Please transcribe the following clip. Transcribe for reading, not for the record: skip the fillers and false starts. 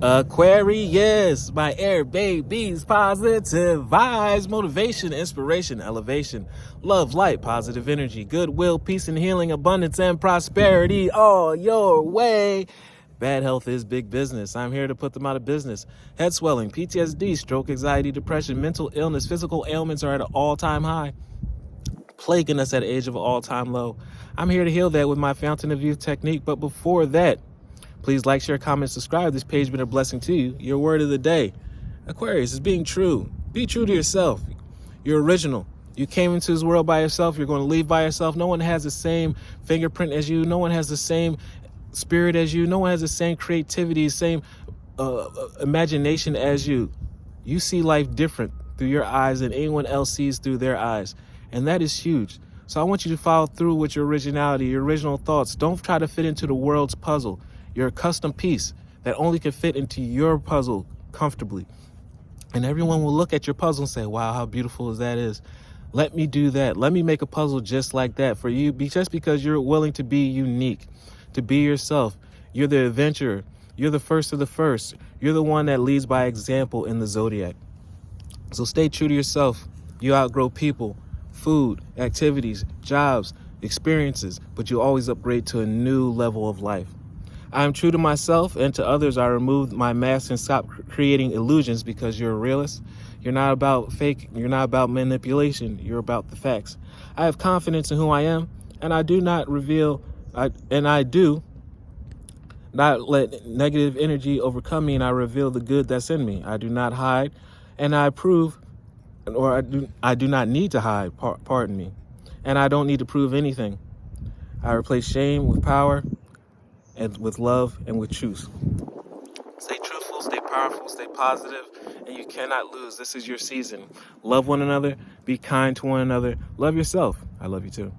Aquarius, my air babies, positive vibes, motivation, inspiration, elevation, love, light, positive energy, goodwill, peace and healing, abundance and prosperity all your way. Bad health is big business. I'm here to put them out of business. Head swelling, PTSD, stroke, anxiety, depression, mental illness, physical ailments are at an all-time high, plaguing us at an age of an all-time low. I'm here to heal that with my Fountain of Youth technique, but before that, please like, share, comment, subscribe. This page has been a blessing to you. Your word of the day, Aquarius, is being true. Be true to yourself. You're original. You came into this world by yourself. You're going to leave by yourself. No one has the same fingerprint as you. No one has the same spirit as you. No one has the same creativity, same imagination as you. You see life different through your eyes than anyone else sees through their eyes. And that is huge. So I want you to follow through with your originality, your original thoughts. Don't try to fit into the world's puzzle. You're a custom piece that only can fit into your puzzle comfortably. And everyone will look at your puzzle and say, wow, how beautiful that is. Let me do that. Let me make a puzzle just like that for you, just because you're willing to be unique, to be yourself. You're the adventurer. You're the first of the first. You're the one that leads by example in the zodiac. So stay true to yourself. You outgrow people, food, activities, jobs, experiences, but you always upgrade to a new level of life. I am true to myself, and to others I removed my mask and stopped creating illusions, because you're a realist. You're not about fake. You're not about manipulation. You're about the facts. I have confidence in who I am, and I do not not let negative energy overcome me, and I reveal the good that's in me. I do not hide, and I prove, or I do not need to hide, pardon me, and I don't need to prove anything. I replace shame with power, and with love and with truth. Stay truthful, stay powerful, stay positive, and you cannot lose. This is your season. Love one another, be kind to one another, love yourself. I love you too.